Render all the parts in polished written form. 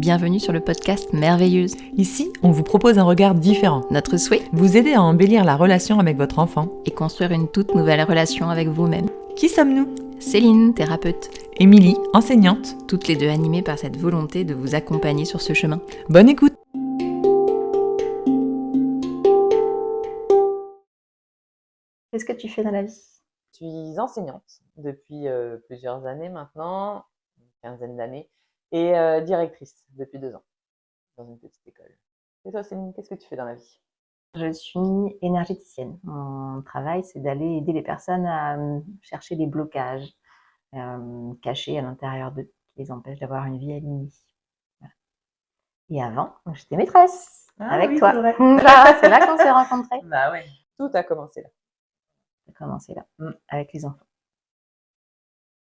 bienvenue sur le podcast Merveilleuse. Ici, on vous propose un regard différent. Notre souhait, Vous aider à embellir la relation avec votre enfant. est construire une toute nouvelle relation avec vous-même. Qui sommes-nous ? Céline, thérapeute, Émilie, enseignante. toutes les deux animées par cette volonté de vous accompagner sur ce chemin. Bonne écoute. Qu'est-ce que tu fais dans la vie ? Je suis enseignante depuis plusieurs années maintenant, une quinzaine d'années, et directrice depuis 2 ans dans une petite école. Et toi, Céline, qu'est-ce que tu fais dans la vie? Je suis énergéticienne. Mon travail, c'est d'aller aider les personnes à chercher des blocages cachés à l'intérieur d'eux, qui les empêchent d'avoir une vie alignée. Voilà. Et avant, j'étais maîtresse avec toi. c'est vrai. C'est là qu'on s'est rencontrés. Bah ouais. Tout a commencé là. Ça a commencé là, avec les enfants.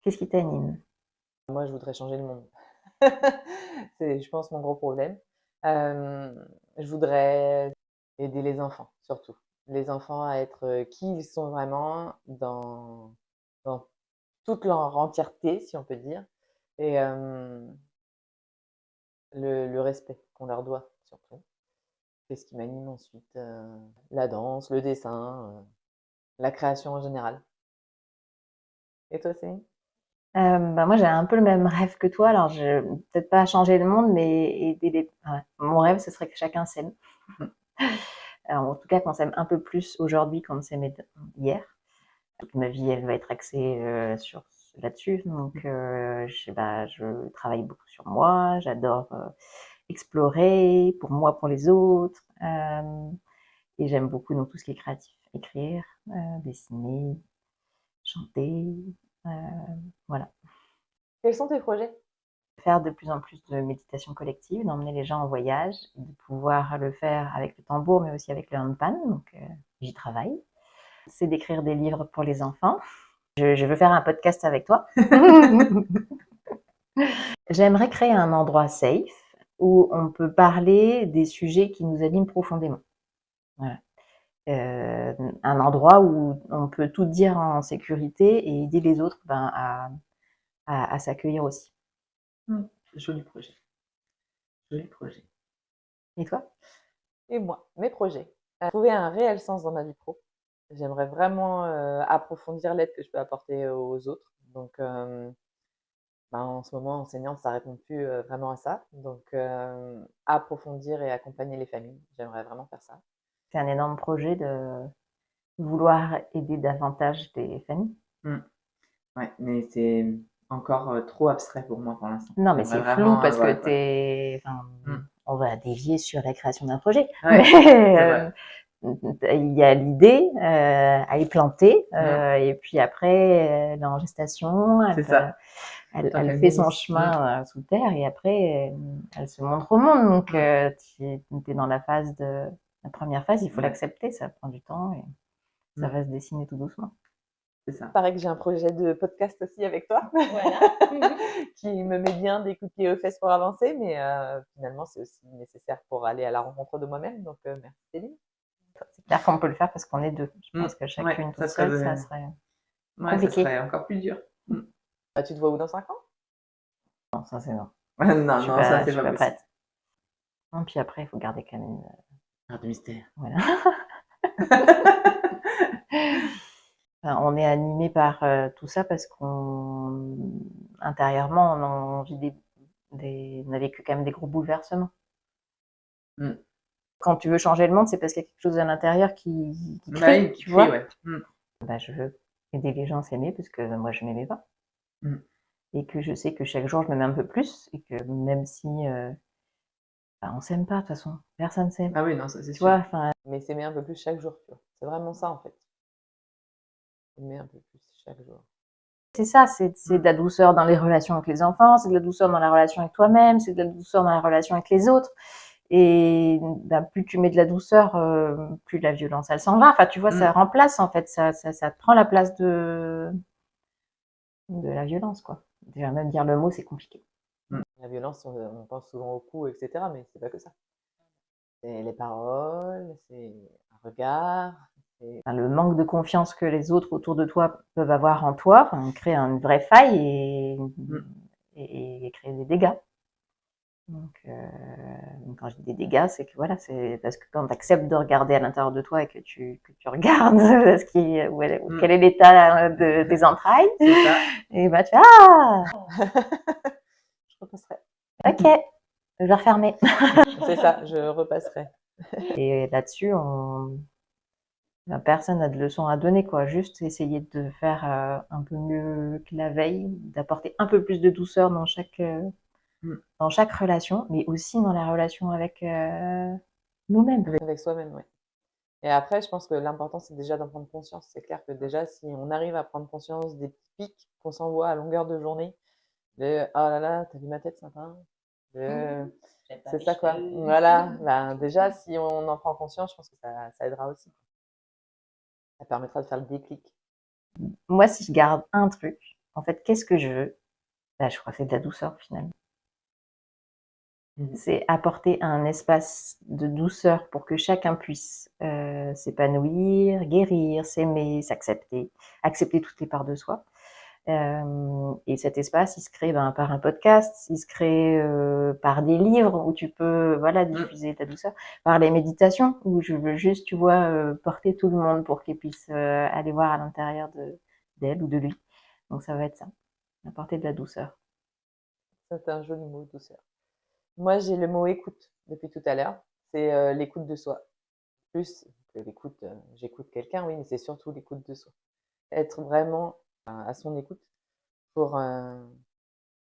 Qu'est-ce qui t'anime? Moi, je voudrais changer le monde. C'est, je pense, mon gros problème. Je voudrais aider les enfants, surtout. Les enfants à être qui ils sont vraiment dans toute leur entièreté, si on peut dire. Et le respect qu'on leur doit, surtout. Qu'est-ce qui m'anime ensuite? La danse, le dessin, la création en général. Et toi, Céline? Moi, j'ai un peu le même rêve que toi. Alors, je peut-être pas changer le monde, mais aider les. Mon rêve, ce serait que chacun s'aime. Alors, en tout cas, qu'on s'aime un peu plus aujourd'hui qu'on ne s'aimait hier. Toute ma vie, elle va être axée là-dessus. Donc, je travaille beaucoup sur moi. J'adore explorer pour moi, pour les autres. Et j'aime beaucoup donc tout ce qui est créatif, écrire, dessiner, chanter. Voilà. Quels sont tes projets? Faire de plus en plus de méditation collective, d'emmener les gens en voyage, de pouvoir le faire avec le tambour, mais aussi avec le handpan. Donc, j'y travaille. C'est d'écrire des livres pour les enfants. Je veux faire un podcast avec toi. J'aimerais créer un endroit safe où on peut parler des sujets qui nous animent profondément. Voilà. Un endroit où on peut tout dire en sécurité et aider les autres à s'accueillir aussi. Joli projet. Joli projet. Et toi? Et moi, mes projets. Trouver un réel sens dans ma vie pro. J'aimerais vraiment approfondir l'aide que je peux apporter aux autres. Donc, en ce moment, enseignante, ça répond plus vraiment à ça. Donc, approfondir et accompagner les familles. J'aimerais vraiment faire ça. C'est un énorme projet de vouloir aider davantage des familles. Ouais, mais c'est encore trop abstrait pour moi pour l'instant. Non, mais J'aimerais c'est flou vraiment parce avoir, que on va dévier sur la création d'un projet. Ouais, Mais, c'est vrai. il y a l'idée à y planter, et puis après, elle est en gestation, C'est ça. elle Tant qu'elle fait mûrisse. son chemin sous terre et après, elle se montre au monde. Donc, tu es dans la première phase, il faut Ouais. l'accepter, ça prend du temps et ça va se dessiner tout doucement. C'est ça. Pareil que j'ai un projet de podcast aussi avec toi. Qui me met bien des coups de pied aux fesses pour avancer, mais finalement, c'est aussi nécessaire pour aller à la rencontre de moi-même. Donc, merci Céline. C'est clair qu'on peut le faire parce qu'on est deux. Je pense que chacune Ouais, toute ça seule, serait- ça serait Ouais, ça compliqué. serait encore plus dur. Tu te vois où dans 5 ans? Non, ça c'est non. Non, Je suis non, pas, ça je c'est suis pas pas possible. prête. Non, puis après, il faut garder quand même. Part de mystère. Voilà. Enfin, on est animé par tout ça parce qu'on intérieurement, on vit on a vécu quand même des gros bouleversements. Mm. Quand tu veux changer le monde, c'est parce qu'il y a quelque chose à l'intérieur qui Bah crie, oui, tu vois. ouais. Je veux aider les gens à s'aimer parce que moi je m'aimais pas. Mm. Et que je sais que chaque jour je m'aime un peu plus et que même si on s'aime pas de toute façon, personne s'aime. Ah oui, non, ça c'est Tu sûr. vois, enfin, Mais s'aimer un peu plus chaque jour, tu vois. C'est vraiment ça, en fait. Aimer un peu plus chaque jour. c'est ça, c'est de la douceur dans les relations avec les enfants, c'est de la douceur dans la relation avec toi-même, c'est de la douceur dans la relation avec les autres. Et plus tu mets de la douceur, plus la violence elle s'en va. Enfin, tu vois, ça remplace en fait, ça prend la place de la violence, quoi. Déjà même dire le mot, c'est compliqué. La violence, on pense souvent aux coups, etc., mais c'est pas que ça. C'est les paroles, c'est un regard. Enfin, le manque de confiance que les autres autour de toi peuvent avoir en toi, crée une vraie faille et créer des dégâts. Donc quand je dis des dégâts, c'est que voilà, c'est parce que quand tu acceptes de regarder à l'intérieur de toi et que tu regardes quel est l'état de tes entrailles, C'est ça. et bah tu fais ah Je repasserai. ok, je vais refermer. C'est ça, je repasserai. Et là-dessus, personne n'a de leçon à donner, quoi. Juste essayer de faire un peu mieux que la veille, d'apporter un peu plus de douceur dans chaque relation, mais aussi dans la relation avec nous-mêmes. Avec soi-même, oui. Et après, je pense que l'important, c'est déjà d'en prendre conscience. C'est clair que déjà, si on arrive à prendre conscience des petits pics qu'on s'envoie à longueur de journée, de oh là là, t'as vu ma tête ce matin? C'est ça quoi. Voilà, ben, déjà, si on en prend conscience, je pense que ça aidera aussi. Ça permettra de faire le déclic. Moi, si je garde un truc, en fait, qu'est-ce que je veux? Bah, je crois que c'est de la douceur finalement. C'est apporter un espace de douceur pour que chacun puisse s'épanouir, guérir, s'aimer, s'accepter, accepter toutes les parts de soi. Et cet espace, il se crée par un podcast, il se crée par des livres où tu peux diffuser ta douceur, par les méditations où je veux juste, tu vois, porter tout le monde pour qu'il puisse aller voir à l'intérieur d'elle ou de lui. Donc ça va être ça, apporter de la douceur. C'est un joli mot, douceur. Moi, j'ai le mot écoute depuis tout à l'heure. C'est l'écoute de soi. Plus que l'écoute, j'écoute quelqu'un, oui, mais c'est surtout l'écoute de soi. Être vraiment à son écoute pour ah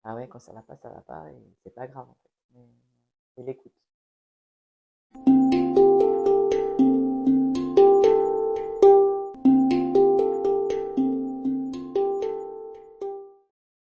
ouais, quand ça va pas et c'est pas grave en fait. Et l'écoute.